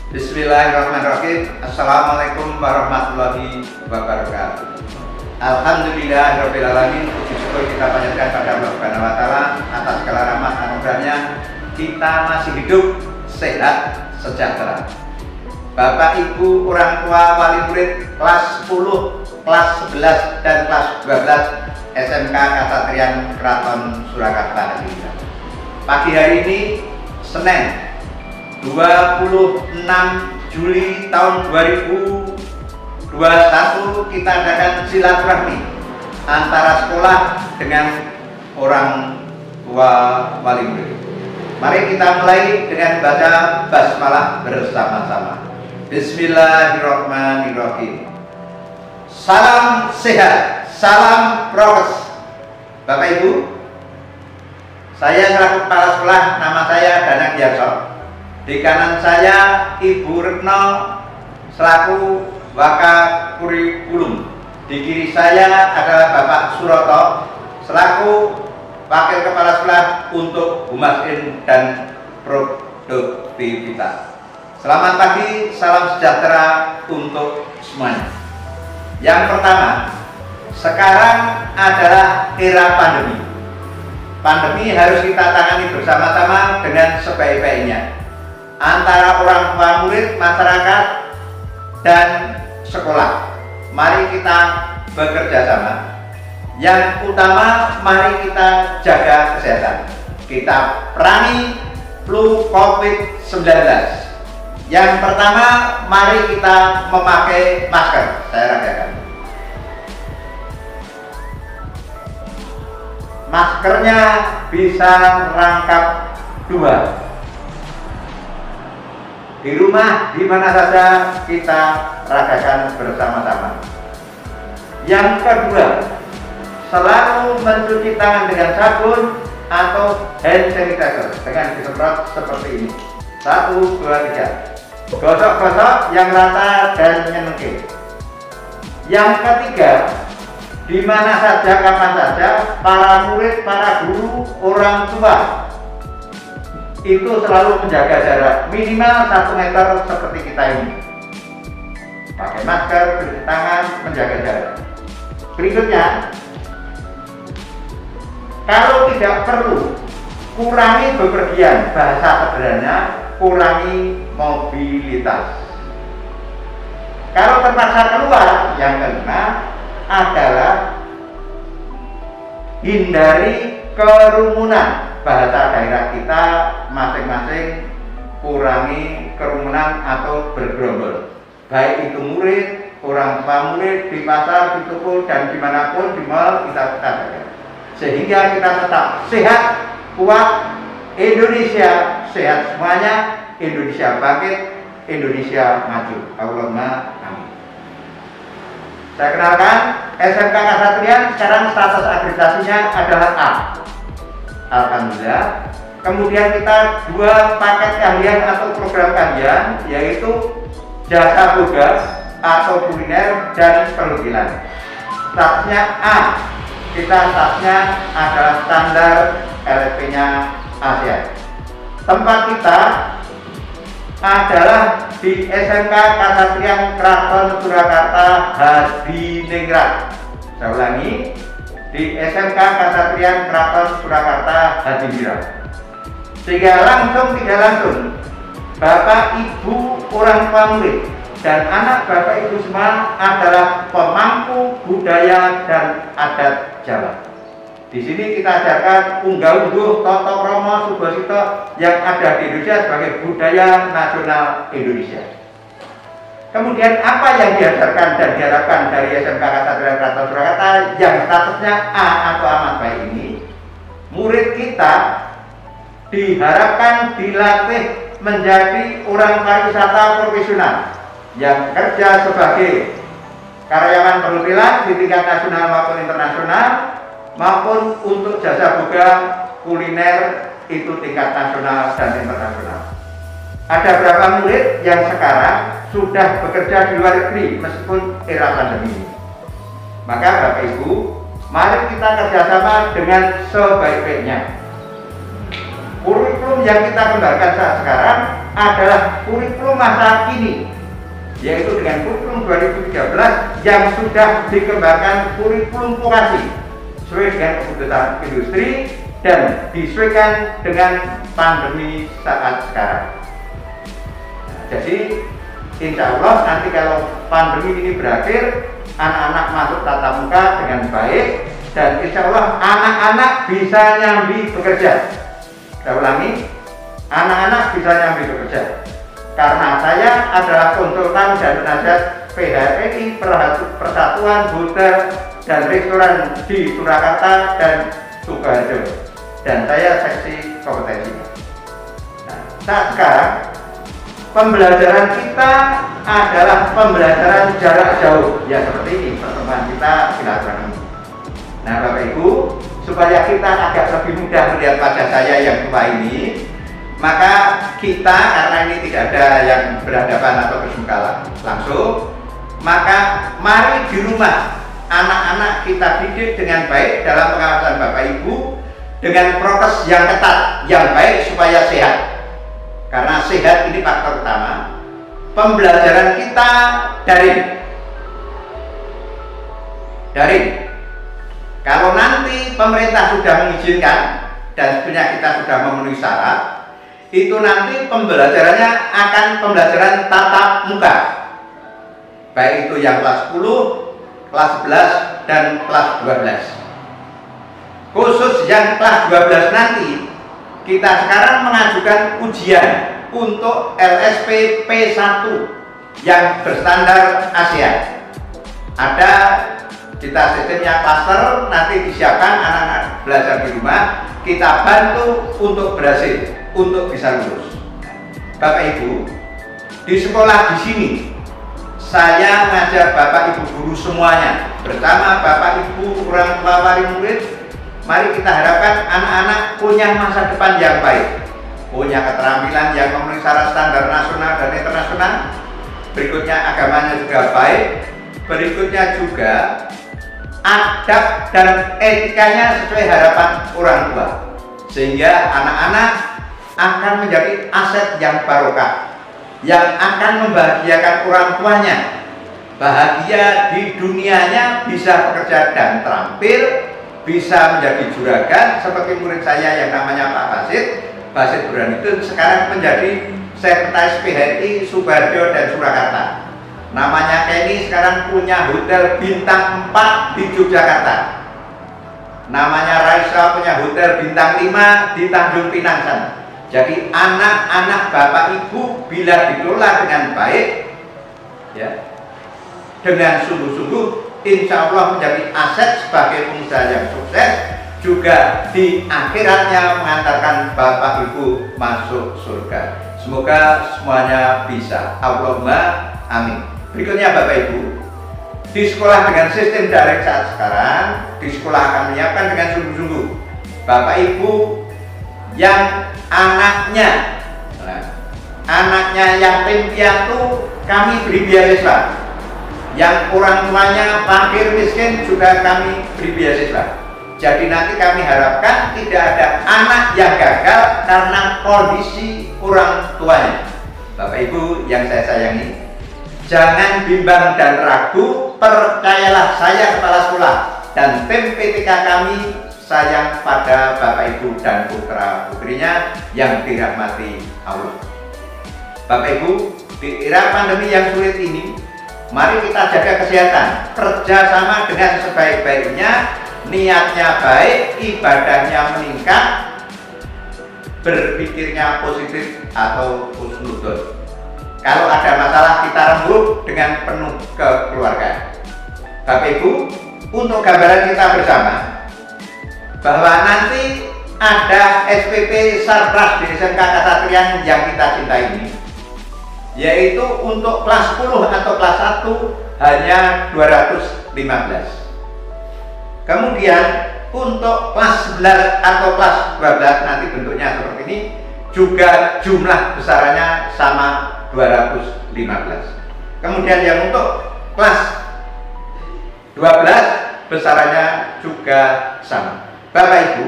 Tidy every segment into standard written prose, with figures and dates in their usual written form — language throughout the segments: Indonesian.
Bismillahirrahmanirrahim. Assalamualaikum warahmatullahi wabarakatuh. Alhamdulillahirrahmanirrahim. Puji syukur kita panjatkan pada Allah Subhanahu wa Ta'ala atas segala rahmat anugerahnya. Kita masih hidup, sehat, sejahtera. Bapak, Ibu, orang tua, wali murid kelas 10, kelas 11, dan kelas 12 SMK Kasatriyan Keraton Surakarta. Pagi hari ini, Senin 26 Juli tahun 2021, kita adakan silaturahmi antara sekolah dengan orang tua wali murid. Mari kita mulai dengan baca basmalah bersama-sama. Bismillahirrahmanirrahim. Salam sehat, salam prokes. Bapak Ibu, saya selaku kepala sekolah, nama saya Danang Yarso. Di kanan saya Ibu Retno selaku Wakakurikulum. Di kiri saya adalah Bapak Suroto selaku Wakil Kepala Sekolah untuk Humas-In dan Produktivitas. Selamat pagi, salam sejahtera untuk semuanya. Yang pertama, sekarang adalah era pandemi. Pandemi harus kita tangani bersama-sama dengan sebaik-baiknya antara orang tua murid, masyarakat, dan sekolah. Mari kita bekerja sama. Yang utama, mari kita jaga kesehatan. Kita perangi flu COVID-19. Yang pertama, mari kita memakai masker. Saya rasakan. Maskernya bisa rangkap 2. Di rumah, di mana saja kita ragakan bersama-sama. Yang kedua, selalu mencuci tangan dengan sabun atau hand sanitizer dengan disemprot seperti ini. 1, 2, 3. Gosok-gosok yang rata dan nyenengke. Yang ketiga, di mana saja, kapan saja, para murid, para guru, orang tua itu selalu menjaga jarak minimal 1 meter seperti kita ini. Pakai masker, cuci tangan, menjaga jarak. Berikutnya, kalau tidak perlu, kurangi bepergian. Bahasa sederhananya, kurangi mobilitas. Kalau terpaksa keluar, yang kelima adalah hindari kerumunan. Bahasa daerah kita masing-masing, kurangi kerumunan atau bergerombol. Baik itu murid, orang tua murid, di pasar, di toko, dan dimanapun di mall kita jaga. Sehingga kita tetap sehat, kuat. Indonesia sehat semuanya, Indonesia bangkit, Indonesia maju. Allahumma amin. Saya kenalkan, SMK Kasatriyan sekarang status akreditasinya adalah A. Alhamdulillah. Kemudian kita 2 paket keahlian atau program keahlian, yaitu jasa boga atau kuliner dan perhotelan. Statusnya A. Kita statusnya adalah standar LSP-nya ASEAN. Tempat kita adalah di SMK Kasatriyan Keraton Surakarta Hadiningrat. Saya ulangi, di SMK Kasatriyan Keraton Surakarta Hadiningrat. Sehingga langsung tidak langsung, Bapak, Ibu, orang tua murid, dan anak Bapak Ibu semua adalah pemangku budaya dan adat Jawa. Di sini kita ajarkan unggah-ungguh Toto Kromo Subosito yang ada di Indonesia sebagai budaya nasional Indonesia. Kemudian apa yang diajarkan dan diharapkan dari SMK Kasatriyan Keraton Surakarta yang statusnya A atau amat baik ini? Murid kita diharapkan dilatih menjadi orang pariwisata profesional yang kerja sebagai karyawan perhotelan di tingkat nasional maupun internasional, maupun untuk jasa boga kuliner itu tingkat nasional dan internasional. Ada berapa murid yang sekarang sudah bekerja di luar negeri meskipun era pandemi ini? Maka Bapak Ibu, mari kita kerjasama dengan sebaik-baiknya. Kurikulum yang kita kembangkan saat sekarang adalah kurikulum masa kini, yaitu dengan kurikulum 2013 yang sudah dikembangkan kurikulum vokasi sesuai dengan kebutuhan industri dan disesuaikan dengan pandemi saat sekarang. Nah, jadi insya Allah nanti kalau pandemi ini berakhir, anak-anak masuk tatap muka dengan baik dan insya Allah anak-anak bisa nyambi bekerja. Saya ulangi, anak-anak bisa nyambi bekerja. Karena saya adalah konsultan dan penasihat PHRI Persatuan Hotel dan Restoran di Surakarta dan Sukoharjo, dan saya seksi kompetensi. Nah, saat sekarang pembelajaran kita adalah pembelajaran jarak jauh, ya seperti ini pertemuan kita silaturahmi. Nah, Bapak Ibu, supaya kita agak lebih mudah melihat wajah saya yang tua ini, maka kita, karena ini tidak ada yang berhadapan atau bermuka langsung, maka mari di rumah anak-anak kita didik dengan baik dalam pengawasan Bapak Ibu dengan prokes yang ketat, yang baik supaya sehat. Karena sehat ini faktor utama. Pembelajaran kita daring. Kalau nanti pemerintah sudah mengizinkan dan sebenarnya kita sudah memenuhi syarat, itu nanti pembelajarannya akan pembelajaran tatap muka, baik itu yang kelas 10, kelas 11, dan kelas 12. Khusus yang kelas 12 nanti, kita sekarang mengajukan ujian untuk LSP P1 yang berstandar ASEAN. Ada kita sistemnya klaster, nanti disiapkan anak-anak belajar di rumah, kita bantu untuk berhasil, untuk bisa lulus. Bapak Ibu, di sekolah di sini saya ngajak Bapak Ibu guru semuanya bersama Bapak Ibu orang tua wali murid. Mari kita harapkan anak-anak punya masa depan yang baik, punya keterampilan yang memenuhi syarat standar nasional dan internasional. Berikutnya agamanya juga baik, berikutnya juga adab dan etikanya sesuai harapan orang tua, sehingga anak-anak akan menjadi aset yang barokah, yang akan membahagiakan orang tuanya, bahagia di dunianya, bisa bekerja dan terampil, bisa menjadi juragan seperti murid saya yang namanya Pak Basit Burhanuddin, sekarang menjadi sekretaris PHRI Sukoharjo dan Surakarta. Namanya Kenny sekarang punya hotel bintang 4 di Yogyakarta. Namanya Raisa punya hotel bintang 5 di Tanjung Pinang sana. Jadi anak-anak Bapak Ibu bila dikelola dengan baik, ya, dengan sungguh-sungguh, insya Allah menjadi aset sebagai pengusaha yang sukses, juga di akhiratnya mengantarkan Bapak Ibu masuk surga. Semoga semuanya bisa. Allahumma amin. Berikutnya Bapak Ibu, di sekolah dengan sistem daring saat sekarang, di sekolah akan menyiapkan dengan sungguh-sungguh Bapak Ibu yang anaknya yatim piatu, kami beri beasiswa. Yang orang tuanya fakir miskin juga kami beri beasiswa. Jadi nanti kami harapkan tidak ada anak yang gagal karena kondisi orang tuanya. Bapak Ibu yang saya sayangi, jangan bimbang dan ragu, percayalah saya kepala sekolah dan tim PTK kami sayang pada Bapak Ibu dan putra putrinya yang dirahmati Allah. Bapak Ibu, di era pandemi yang sulit ini, mari kita jaga kesehatan, kerjasama dengan sebaik-baiknya, niatnya baik, ibadahnya meningkat, berpikirnya positif atau husnuzon. Kalau ada masalah kita rembuk dengan penuh kekeluargaan. Bapak Ibu, untuk gambaran kita bersama, bahwa nanti ada SPP Sarpras di SMK Kasatrian yang kita cintai ini, yaitu untuk kelas 10 atau kelas 1 hanya 215. Kemudian untuk kelas 11 atau kelas 12 nanti bentuknya seperti ini, juga jumlah besarannya sama 215. Kemudian yang untuk kelas 12 besarannya juga sama. Bapak Ibu,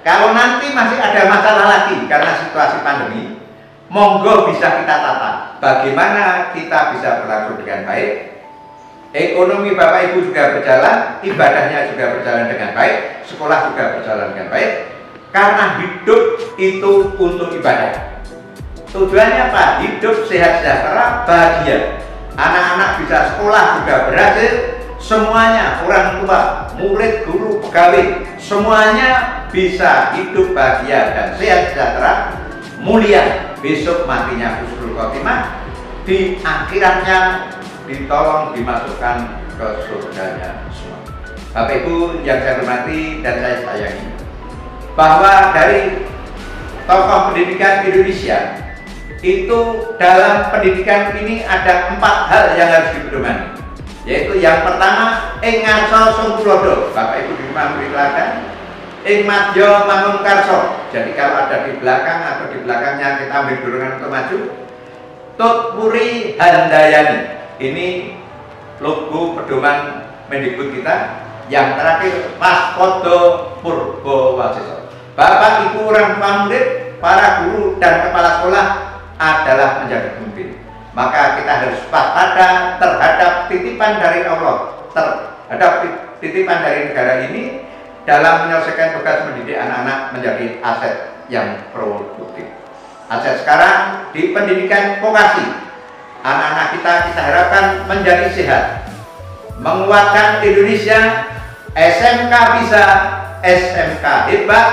kalau nanti masih ada masalah lagi karena situasi pandemi, monggo bisa kita tata. Bagaimana kita bisa berlangsung dengan baik, ekonomi Bapak Ibu juga berjalan, ibadahnya juga berjalan dengan baik, sekolah juga berjalan dengan baik, karena hidup itu untuk ibadah. Tujuannya apa? Hidup sehat sejahtera, bahagia. Anak-anak bisa sekolah juga berhasil, semuanya, orang tua, murid, guru, pegawai, semuanya bisa hidup bahagia dan sehat sejahtera, mulia. Besok matinya husnul khotimah, di akhiratnya ditolong dimasukkan ke surganya semua. Bapak Ibu yang saya hormati dan saya sayangi, bahwa dari tokoh pendidikan Indonesia itu, dalam pendidikan ini ada 4 hal yang harus dipedomani, yaitu yang pertama, ing ngarsa sung tulodo. Bapak Ibu di rumah beri teladan, ing madya mangun karso. Jadi kalau ada di belakang atau di belakangnya kita ambil dorongan untuk maju. Tut puri handayani. Ini logo pedoman Mendikbud kita. Yang terakhir, Maspodo Purbowaseso. Bapak Ibu orang tua murid, para guru dan kepala sekolah adalah menjadi pemimpin. Maka kita harus waspada terhadap titipan dari Allah, terhadap titipan dari negara ini dalam menyelesaikan tugas mendidik anak-anak menjadi aset yang produktif. Aset sekarang di pendidikan vokasi, anak-anak kita harapkan menjadi sehat, menguatkan Indonesia, SMK bisa, SMK hebat,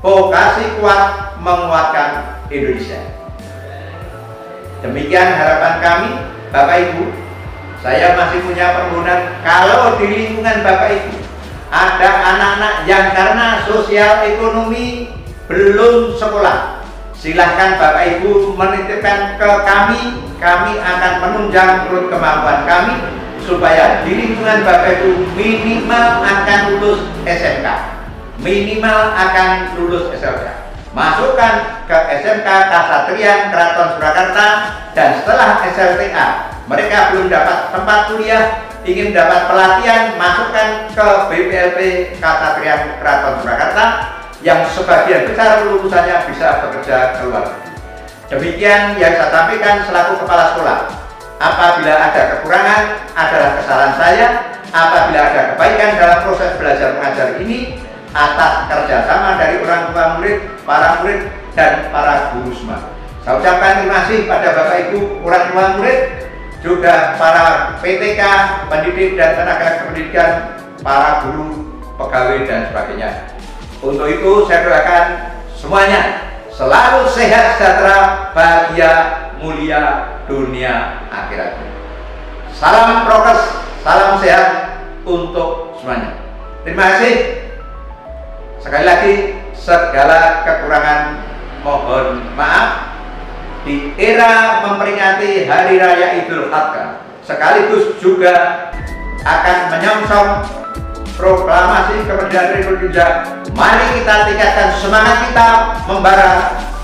vokasi kuat, menguatkan Indonesia. Demikian harapan kami, Bapak Ibu. Saya masih punya permohonan, kalau di lingkungan Bapak Ibu ada anak-anak yang karena sosial ekonomi belum sekolah, silahkan Bapak Ibu menitipkan ke kami akan menunjang menurut kemampuan kami, supaya di lingkungan Bapak Ibu minimal akan lulus SMK, minimal akan lulus SLK. Masukkan ke SMK Kasatrian Keraton Surakarta, dan setelah SLTA mereka belum dapat tempat kuliah, ingin dapat pelatihan, masukkan ke BPLP Kasatrian Keraton Surakarta yang sebagian besar lulusannya bisa bekerja keluar. Demikian yang saya sampaikan selaku kepala sekolah. Apabila ada kekurangan adalah kesalahan saya, apabila ada kebaikan dalam proses belajar mengajar ini atas kerjasama dari orang tua murid, para murid, dan para guru semua. Saya ucapkan terima kasih pada Bapak Ibu orang tua murid, juga para PTK, pendidik dan tenaga kependidikan, para guru, pegawai dan sebagainya. Untuk itu saya doakan semuanya selalu sehat, sejahtera, bahagia, mulia dunia akhirat. Salam prokes, salam sehat untuk semuanya. Terima kasih. Sekali lagi, segala kekurangan mohon maaf. Di era memperingati Hari Raya Idul Adha, sekaligus juga akan menyongsong proklamasi kemerdekaan Republik Indonesia, mari kita tingkatkan semangat kita membara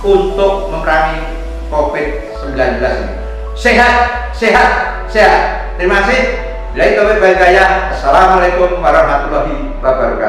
untuk memerangi COVID-19 ini. Sehat, sehat, sehat. Terima kasih. Assalamualaikum warahmatullahi wabarakatuh.